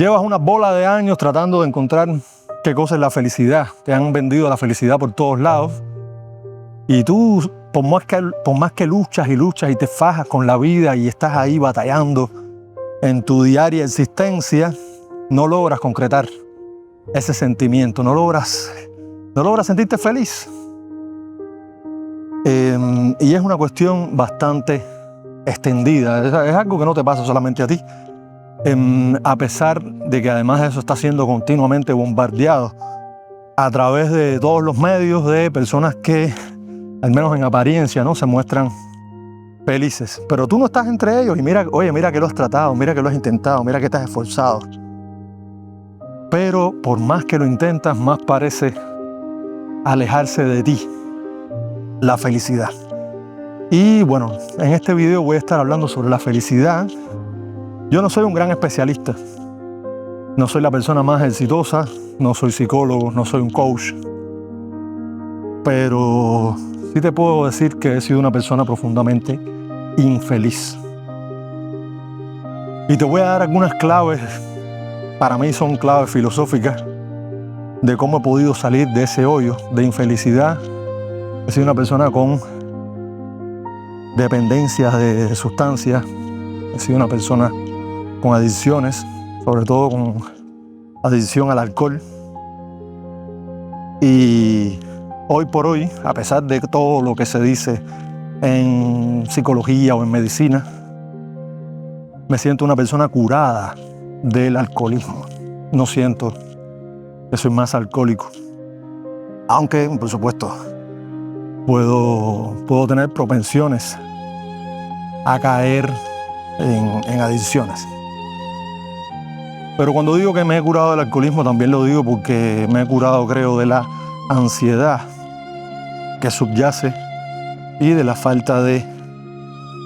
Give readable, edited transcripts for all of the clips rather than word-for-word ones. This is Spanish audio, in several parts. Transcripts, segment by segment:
Llevas una bola de años tratando de encontrar qué cosa es la felicidad. Te han vendido la felicidad por todos lados. Y tú, por más que luchas y luchas y te fajas con la vida y estás ahí batallando en tu diaria existencia, no logras concretar ese sentimiento, no logras sentirte feliz. Y es una cuestión bastante extendida. Es algo que no te pasa solamente a ti. A pesar de que además de eso está siendo continuamente bombardeado a través de todos los medios de personas que, al menos en apariencia, ¿no?, se muestran felices. Pero tú no estás entre ellos y mira que lo has tratado, mira que lo has intentado, mira que te has esforzado. Pero por más que lo intentas, más parece alejarse de ti la felicidad. Y bueno, en este video voy a estar hablando sobre la felicidad. Yo no soy un gran especialista, no soy la persona más exitosa, no soy psicólogo, no soy un coach, pero sí te puedo decir que he sido una persona profundamente infeliz. Y te voy a dar algunas claves, para mí son claves filosóficas, de cómo he podido salir de ese hoyo de infelicidad. He sido una persona con dependencias de sustancias, he sido una persona con adicciones, sobre todo con adicción al alcohol. Y hoy por hoy, a pesar de todo lo que se dice en psicología o en medicina, me siento una persona curada del alcoholismo. No siento que soy más alcohólico. Aunque, por supuesto, puedo tener propensiones a caer en adicciones. Pero cuando digo que me he curado del alcoholismo, también lo digo porque me he curado, creo, de la ansiedad que subyace y de la falta de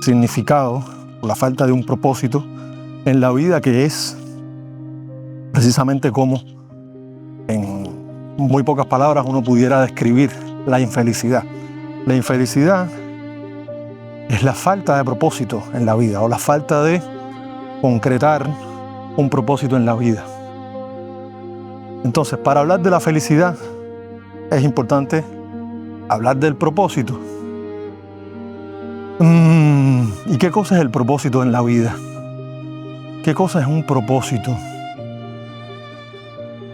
significado, la falta de un propósito en la vida, que es precisamente como, en muy pocas palabras, uno pudiera describir la infelicidad. La infelicidad es la falta de propósito en la vida o la falta de concretar un propósito en la vida. Entonces, para hablar de la felicidad es importante hablar del propósito. ¿Y qué cosa es el propósito en la vida? ¿Qué cosa es un propósito?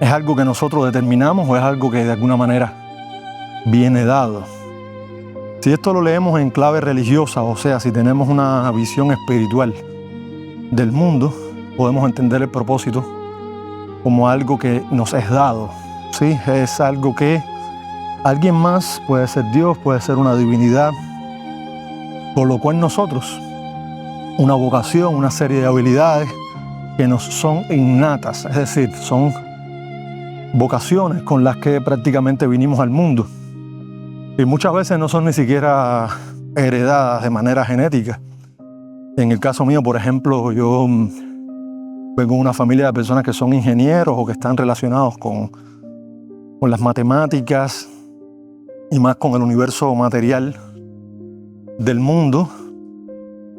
¿Es algo que nosotros determinamos o es algo que de alguna manera viene dado? Si esto lo leemos en clave religiosa, o sea, si tenemos una visión espiritual del mundo, podemos entender el propósito como algo que nos es dado, ¿sí? Es algo que alguien más, puede ser Dios, puede ser una divinidad, colocó en nosotros una vocación, una serie de habilidades que nos son innatas, es decir, son vocaciones con las que prácticamente vinimos al mundo. Y muchas veces no son ni siquiera heredadas de manera genética. En el caso mío, por ejemplo, yo vengo de una familia de personas que son ingenieros o que están relacionados con las matemáticas y más con el universo material del mundo.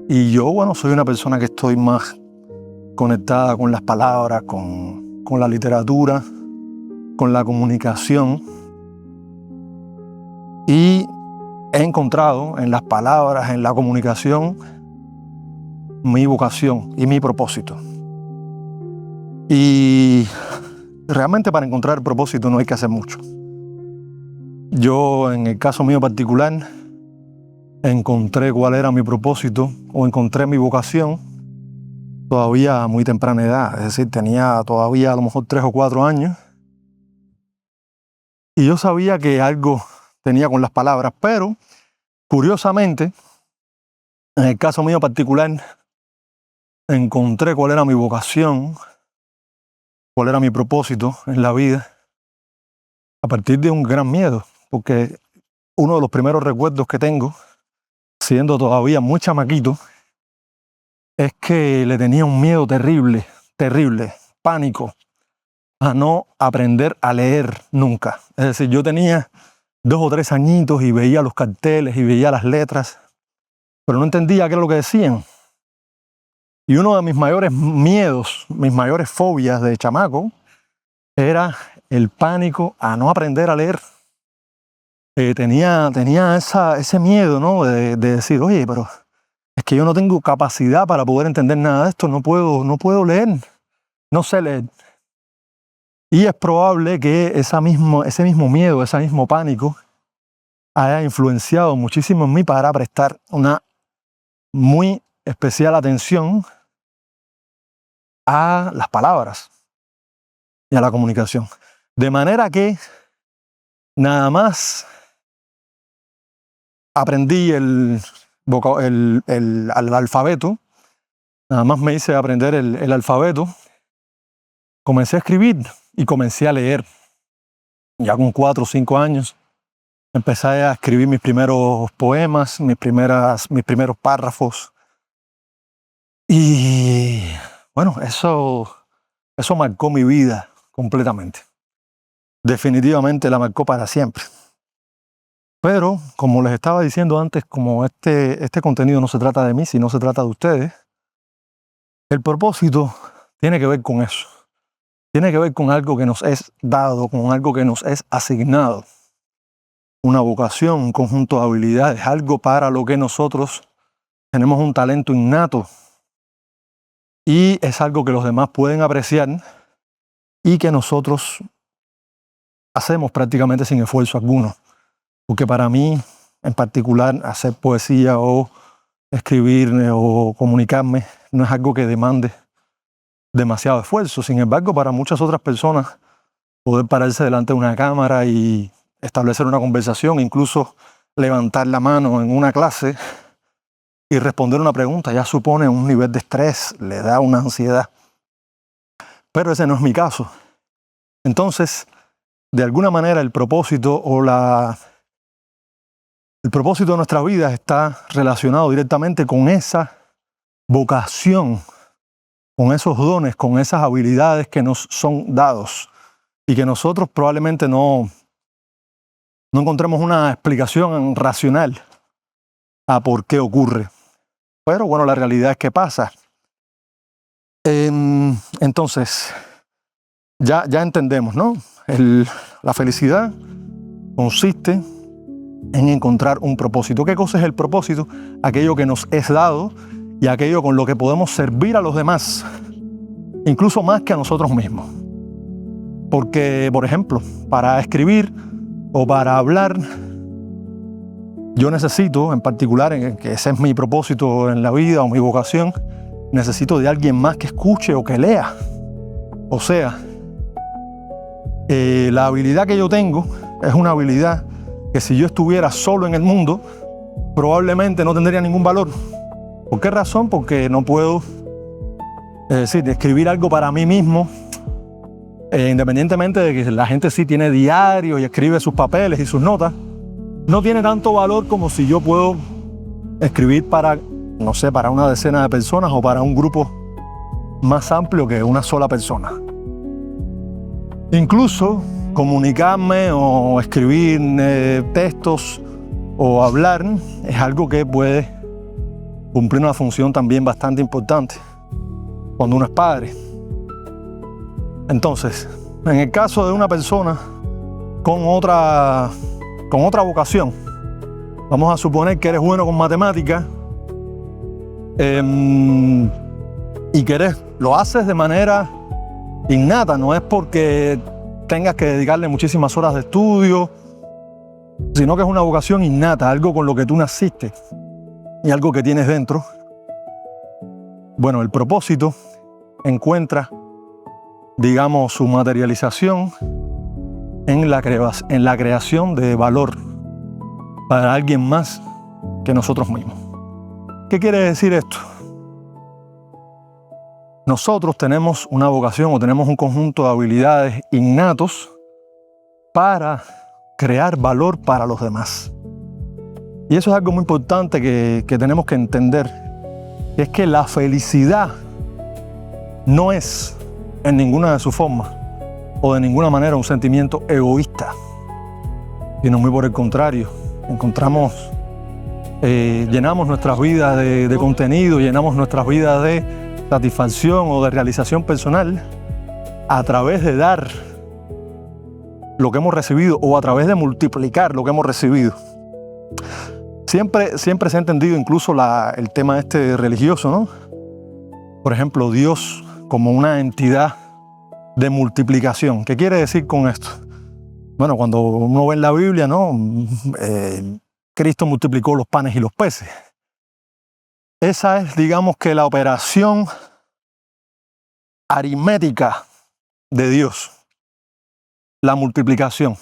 Y yo, bueno, soy una persona que estoy más conectada con las palabras, con la literatura, con la comunicación. Y he encontrado en las palabras, en la comunicación, mi vocación y mi propósito. Y realmente para encontrar el propósito no hay que hacer mucho. Yo, en el caso mío particular, encontré cuál era mi propósito o encontré mi vocación todavía a muy temprana edad. Es decir, tenía todavía a lo mejor 3 o 4 años. Y yo sabía que algo tenía con las palabras, pero curiosamente, en el caso mío particular, encontré cuál era mi vocación, cuál era mi propósito en la vida, a partir de un gran miedo, porque uno de los primeros recuerdos que tengo, siendo todavía muy chamaquito, es que le tenía un miedo terrible, pánico, a no aprender a leer nunca. Es decir, yo tenía 2 o 3 añitos y veía los carteles y veía las letras, pero no entendía qué era lo que decían. Y uno de mis mayores miedos, mis mayores fobias de chamaco, era el pánico a no aprender a leer. Tenía ese miedo, ¿no? De decir, oye, pero es que yo no tengo capacidad para poder entender nada de esto, no puedo leer, no sé leer. Y es probable que ese mismo miedo, ese mismo pánico haya influenciado muchísimo en mí para prestar una muy especial atención a las palabras y a la comunicación. De manera que nada más aprendí el alfabeto, nada más me hice aprender el alfabeto, comencé a escribir y comencé a leer. Ya con 4 o 5 años empecé a escribir mis primeros poemas, mis primeros párrafos. Y bueno, eso marcó mi vida completamente. Definitivamente la marcó para siempre. Pero, como les estaba diciendo antes, como este contenido no se trata de mí, sino se trata de ustedes, el propósito tiene que ver con eso. Tiene que ver con algo que nos es dado, con algo que nos es asignado. Una vocación, un conjunto de habilidades, algo para lo que nosotros tenemos un talento innato. Y es algo que los demás pueden apreciar y que nosotros hacemos prácticamente sin esfuerzo alguno. Porque para mí, en particular, hacer poesía o escribir o comunicarme no es algo que demande demasiado esfuerzo. Sin embargo, para muchas otras personas, poder pararse delante de una cámara y establecer una conversación, incluso levantar la mano en una clase y responder una pregunta, ya supone un nivel de estrés, le da una ansiedad. Pero ese no es mi caso. Entonces, de alguna manera, el propósito de nuestra vida está relacionado directamente con esa vocación, con esos dones, con esas habilidades que nos son dados y que nosotros probablemente no encontremos una explicación racional a por qué ocurre. Pero bueno, la realidad es que pasa. Entonces, ya entendemos, ¿no? La felicidad consiste en encontrar un propósito. ¿Qué cosa es el propósito? Aquello que nos es dado y aquello con lo que podemos servir a los demás, incluso más que a nosotros mismos. Porque, por ejemplo, para escribir o para hablar, yo necesito, en particular, que ese es mi propósito en la vida o mi vocación, necesito de alguien más que escuche o que lea. O sea, la habilidad que yo tengo es una habilidad que si yo estuviera solo en el mundo, probablemente no tendría ningún valor. ¿Por qué razón? Porque no puedo, escribir algo para mí mismo, independientemente de que la gente sí tiene diario y escribe sus papeles y sus notas, no tiene tanto valor como si yo puedo escribir para una decena de personas o para un grupo más amplio que una sola persona. Incluso comunicarme o escribir textos o hablar es algo que puede cumplir una función también bastante importante cuando uno es padre. Entonces, en el caso de una persona con otra vocación, vamos a suponer que eres bueno con matemáticas y que lo haces de manera innata, no es porque tengas que dedicarle muchísimas horas de estudio, sino que es una vocación innata, algo con lo que tú naciste y algo que tienes dentro. Bueno, el propósito encuentra, digamos, su materialización en la creación de valor para alguien más que nosotros mismos. ¿Qué quiere decir esto? Nosotros tenemos una vocación o tenemos un conjunto de habilidades innatos para crear valor para los demás. Y eso es algo muy importante que tenemos que entender, que es que la felicidad no es en ninguna de sus formas o de ninguna manera un sentimiento egoísta, sino muy por el contrario. Llenamos nuestras vidas de contenido, llenamos nuestras vidas de satisfacción o de realización personal a través de dar lo que hemos recibido o a través de multiplicar lo que hemos recibido. Siempre se ha entendido incluso el tema religioso, ¿no? Por ejemplo, Dios como una entidad de multiplicación. ¿Qué quiere decir con esto? Bueno, cuando uno ve en la Biblia, ¿no? Cristo multiplicó los panes y los peces. Esa es, digamos, que la operación aritmética de Dios, la multiplicación.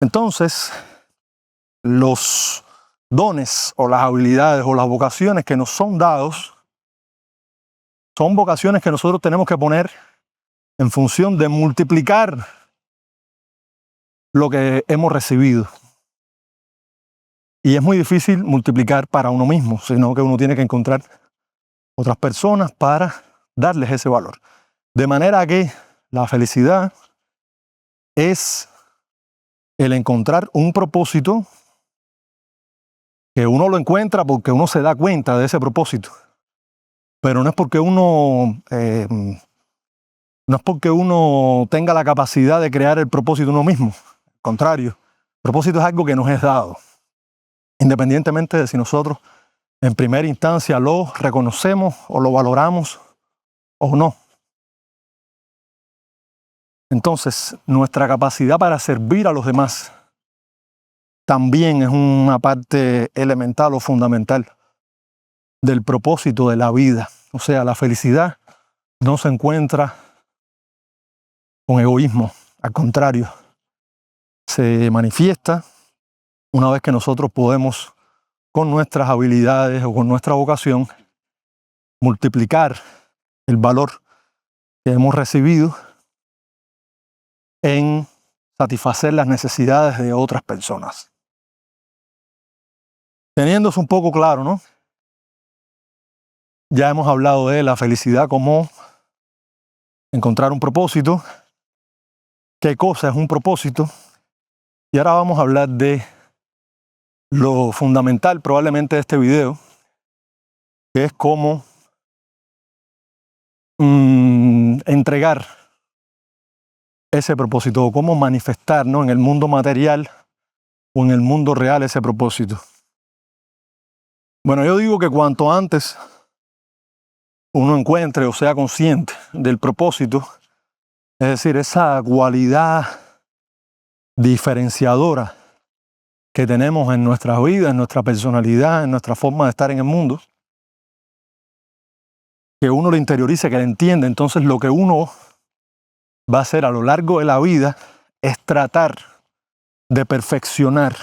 Entonces, los dones o las habilidades o las vocaciones que nos son dados son vocaciones que nosotros tenemos que poner en función de multiplicar lo que hemos recibido. Y es muy difícil multiplicar para uno mismo, sino que uno tiene que encontrar otras personas para darles ese valor. De manera que la felicidad es el encontrar un propósito que uno lo encuentra porque uno se da cuenta de ese propósito. Pero no es porque uno tenga la capacidad de crear el propósito uno mismo. Al contrario, el propósito es algo que nos es dado, independientemente de si nosotros en primera instancia lo reconocemos o lo valoramos o no. Entonces, nuestra capacidad para servir a los demás también es una parte elemental o fundamental del propósito de la vida. O sea, la felicidad no se encuentra con egoísmo, al contrario, se manifiesta una vez que nosotros podemos, con nuestras habilidades o con nuestra vocación, multiplicar el valor que hemos recibido en satisfacer las necesidades de otras personas. Teniendo eso un poco claro, ¿no? Ya hemos hablado de la felicidad como encontrar un propósito, qué cosa es un propósito, y ahora vamos a hablar de lo fundamental probablemente de este video, que es cómo entregar ese propósito, o cómo manifestar, ¿no?, en el mundo material o en el mundo real ese propósito. Bueno, yo digo que cuanto antes uno encuentre o sea consciente del propósito, es decir, esa cualidad diferenciadora que tenemos en nuestra vida, en nuestra personalidad, en nuestra forma de estar en el mundo, que uno lo interiorice, que lo entienda, entonces lo que uno va a hacer a lo largo de la vida es tratar de perfeccionar,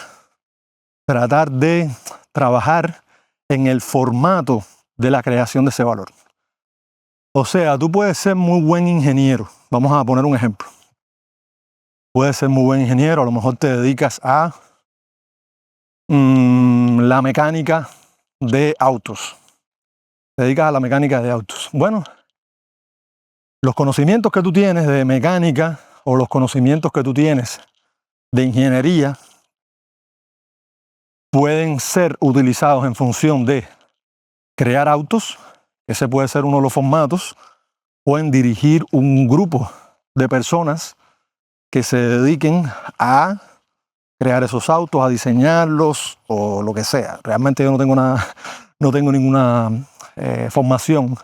tratar de trabajar en el formato de la creación de ese valor. O sea, tú puedes ser muy buen ingeniero. Vamos a poner un ejemplo. Puedes ser muy buen ingeniero, a lo mejor te dedicas a la mecánica de autos. Te dedicas a la mecánica de autos. Bueno, los conocimientos que tú tienes de mecánica o los conocimientos que tú tienes de ingeniería pueden ser utilizados en función de crear autos, ese puede ser uno de los formatos, o en dirigir un grupo de personas que se dediquen a crear esos autos, a diseñarlos o lo que sea. Realmente yo no tengo ninguna formación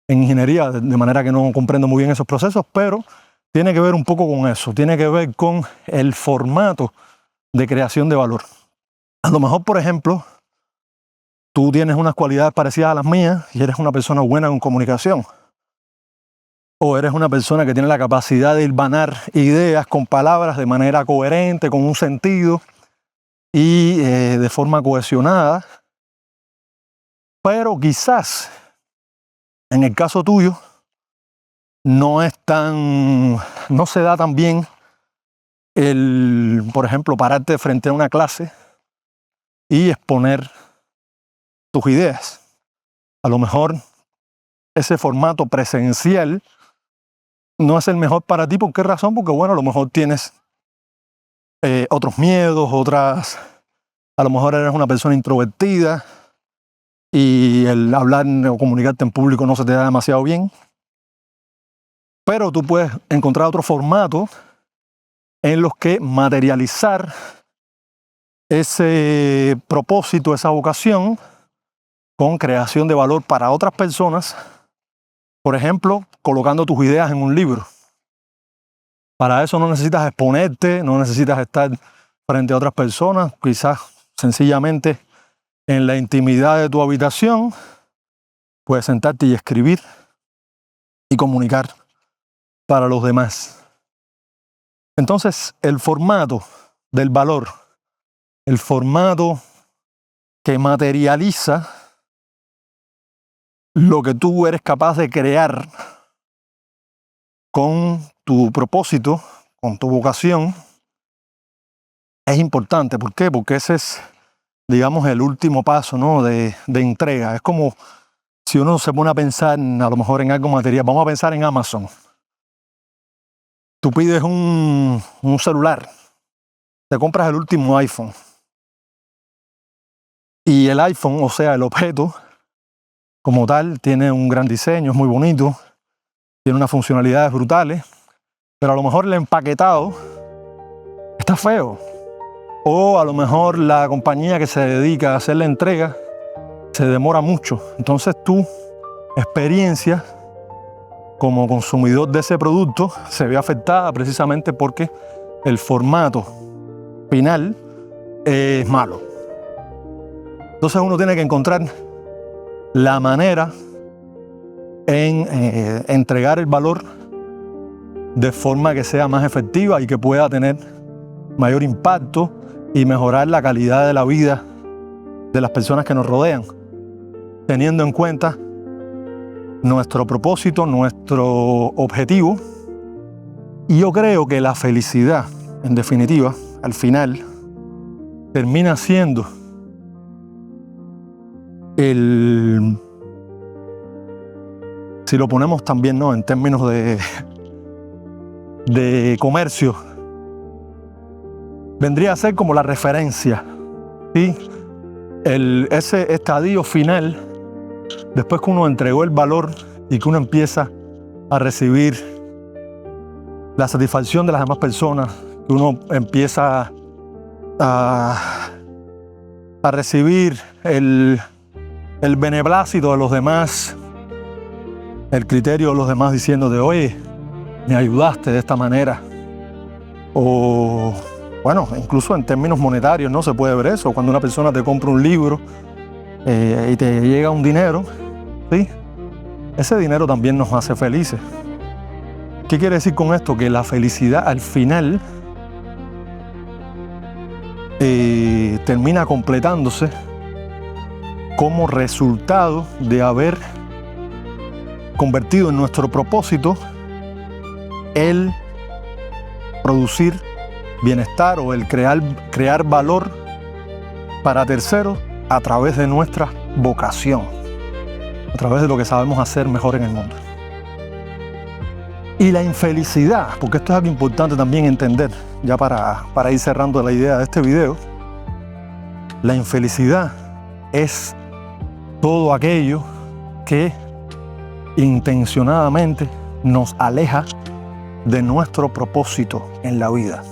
en ingeniería, de manera que no comprendo muy bien esos procesos, pero tiene que ver un poco con eso, tiene que ver con el formato de creación de valor. A lo mejor, por ejemplo, tú tienes unas cualidades parecidas a las mías y eres una persona buena en comunicación. O eres una persona que tiene la capacidad de hilvanar ideas con palabras de manera coherente, con un sentido y de forma cohesionada. Pero quizás, en el caso tuyo, no se da tan bien por ejemplo, pararte frente a una clase y exponer tus ideas. A lo mejor ese formato presencial no es el mejor para ti. ¿Por qué razón? Porque, bueno, a lo mejor tienes otros miedos, a lo mejor eres una persona introvertida y el hablar o comunicarte en público no se te da demasiado bien. Pero tú puedes encontrar otro formato en los que materializar ese propósito, esa vocación, con creación de valor para otras personas. Por ejemplo, colocando tus ideas en un libro. Para eso no necesitas exponerte, no necesitas estar frente a otras personas. Quizás sencillamente en la intimidad de tu habitación puedes sentarte y escribir y comunicar para los demás. Entonces, el formato del valor, el formato que materializa lo que tú eres capaz de crear con tu propósito, con tu vocación, es importante. ¿Por qué? Porque ese es, digamos, el último paso, ¿no? de entrega. Es como si uno se pone a pensar a lo mejor en algo material. Vamos a pensar en Amazon. Tú pides un celular, te compras el último iPhone. Y el iPhone, o sea, el objeto como tal, tiene un gran diseño, es muy bonito, tiene unas funcionalidades brutales, pero a lo mejor el empaquetado está feo. O a lo mejor la compañía que se dedica a hacer la entrega se demora mucho. Entonces tu experiencia como consumidor de ese producto se ve afectada precisamente porque el formato final es malo. Entonces uno tiene que encontrar la manera en entregar el valor de forma que sea más efectiva y que pueda tener mayor impacto y mejorar la calidad de la vida de las personas que nos rodean, teniendo en cuenta nuestro propósito, nuestro objetivo. Y yo creo que la felicidad, en definitiva, al final, termina siendo si lo ponemos también, ¿no?, en términos de comercio, vendría a ser como la referencia, ¿sí? Ese estadio final, después que uno entregó el valor y que uno empieza a recibir la satisfacción de las demás personas, que uno empieza a recibir el beneplácito de los demás, el criterio de los demás diciéndote, oye, me ayudaste de esta manera. O, bueno, incluso en términos monetarios, ¿no? Se puede ver eso. Cuando una persona te compra un libro y te llega un dinero, ¿sí? Ese dinero también nos hace felices. ¿Qué quiere decir con esto? Que la felicidad al final termina completándose como resultado de haber convertido en nuestro propósito el producir bienestar o el crear valor para terceros a través de nuestra vocación, a través de lo que sabemos hacer mejor en el mundo. Y la infelicidad, porque esto es algo importante también entender, ya para ir cerrando la idea de este video, la infelicidad es todo aquello que intencionadamente nos aleja de nuestro propósito en la vida.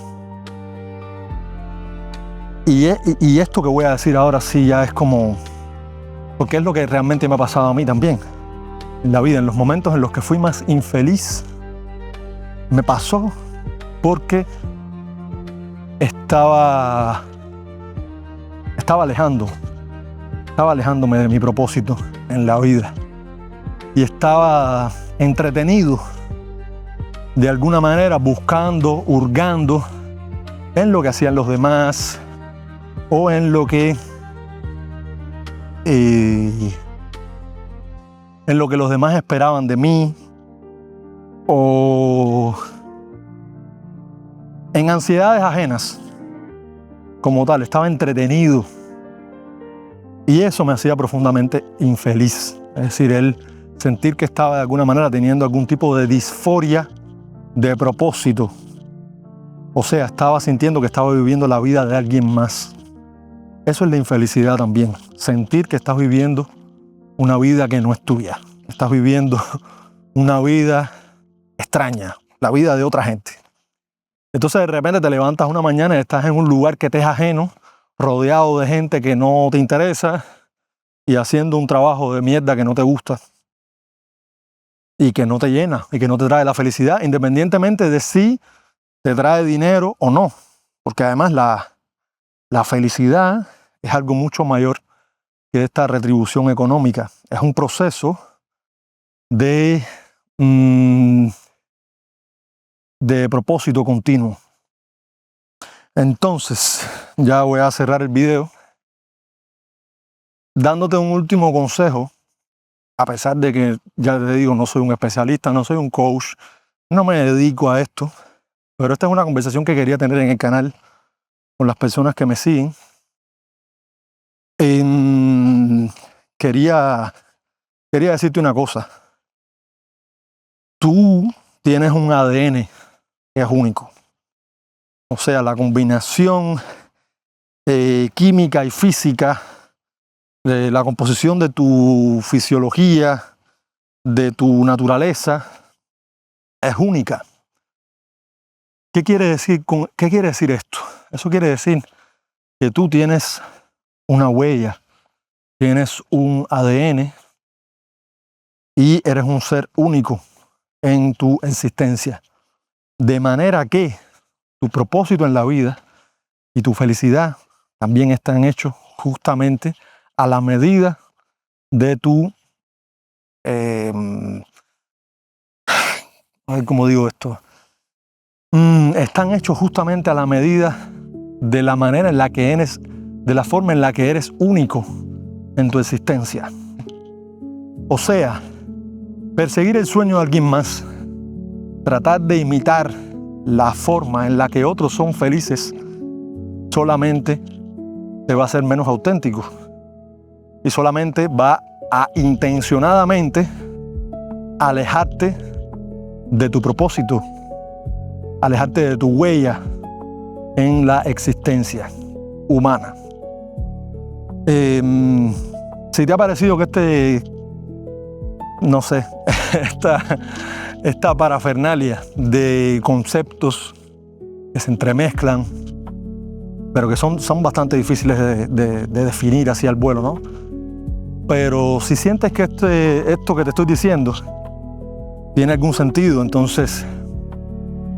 Y esto que voy a decir ahora sí ya es como, porque es lo que realmente me ha pasado a mí también en la vida. En los momentos en los que fui más infeliz, me pasó porque estaba alejándome de mi propósito en la vida y estaba entretenido de alguna manera buscando, hurgando en lo que hacían los demás o en lo que los demás esperaban de mí, o en ansiedades ajenas como tal. Estaba entretenido y eso me hacía profundamente infeliz. Es decir, el sentir que estaba de alguna manera teniendo algún tipo de disforia de propósito. O sea, estaba sintiendo que estaba viviendo la vida de alguien más. Eso es la infelicidad también. Sentir que estás viviendo una vida que no es tuya. Estás viviendo una vida extraña, la vida de otra gente. Entonces de repente te levantas una mañana y estás en un lugar que te es ajeno, rodeado de gente que no te interesa y haciendo un trabajo de mierda que no te gusta y que no te llena y que no te trae la felicidad, independientemente de si te trae dinero o no. Porque además la felicidad es algo mucho mayor que esta retribución económica. Es un proceso de propósito continuo. Entonces, ya voy a cerrar el video dándote un último consejo, a pesar de que, ya te digo, no soy un especialista, no soy un coach, no me dedico a esto, pero esta es una conversación que quería tener en el canal con las personas que me siguen. Quería decirte una cosa. Tú tienes un ADN que es único. O sea, la combinación química y física, la composición de tu fisiología, de tu naturaleza, es única. ¿Qué quiere decir esto? Eso quiere decir que tú tienes una huella, tienes un ADN y eres un ser único en tu existencia. De manera que tu propósito en la vida y tu felicidad también están hechos justamente a la medida de tu... ¿cómo digo esto? Están hechos justamente a la medida de la manera en la que eres, de la forma en la que eres único en tu existencia. O sea, perseguir el sueño de alguien más, tratar de imitar la forma en la que otros son felices, solamente te va a hacer menos auténtico y solamente va a intencionadamente alejarte de tu propósito, alejarte de tu huella en la existencia humana. Si te ha parecido que no sé, esta parafernalia de conceptos que se entremezclan, pero que son bastante difíciles de definir así al vuelo, ¿no? Pero si sientes que esto que te estoy diciendo tiene algún sentido, entonces,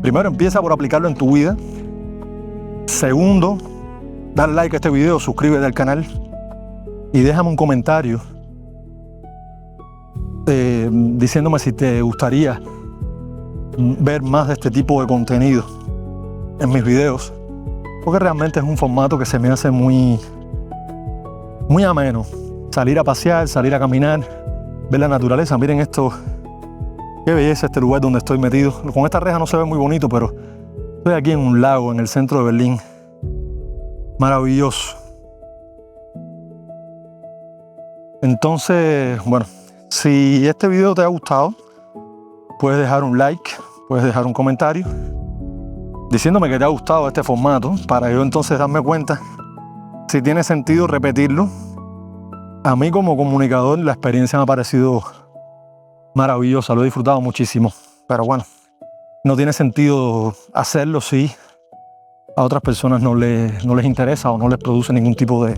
primero empieza por aplicarlo en tu vida. Segundo, dale like a este video, suscríbete al canal y déjame un comentario diciéndome si te gustaría ver más de este tipo de contenido en mis videos, porque realmente es un formato que se me hace muy ameno. Salir a pasear, salir a caminar, ver la naturaleza. Miren esto, qué belleza este lugar donde estoy metido. Con esta reja no se ve muy bonito, pero estoy aquí en un lago en el centro de Berlín. Maravilloso. Entonces, bueno, si este video te ha gustado, puedes dejar un like, puedes dejar un comentario diciéndome que te ha gustado este formato, para yo entonces darme cuenta si tiene sentido repetirlo. A mí como comunicador la experiencia me ha parecido maravillosa, lo he disfrutado muchísimo, pero bueno, no tiene sentido hacerlo si a otras personas no les interesa o no les produce ningún tipo de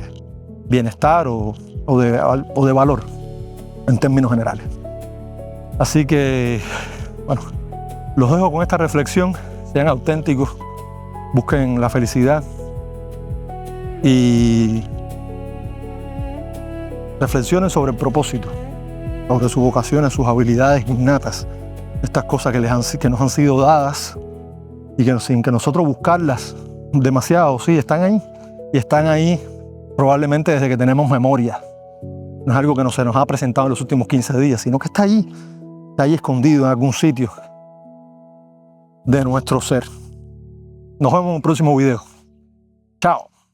bienestar o de valor en términos generales. Así que, bueno, los dejo con esta reflexión. Sean auténticos, busquen la felicidad y reflexionen sobre el propósito, sobre sus vocaciones, sus habilidades innatas, estas cosas que nos han sido dadas y que sin que nosotros buscarlas demasiado, sí, están ahí y están ahí probablemente desde que tenemos memoria. No es algo que no se nos ha presentado en los últimos 15 días, sino que está ahí escondido en algún sitio de nuestro ser. Nos vemos en un próximo video. Chao.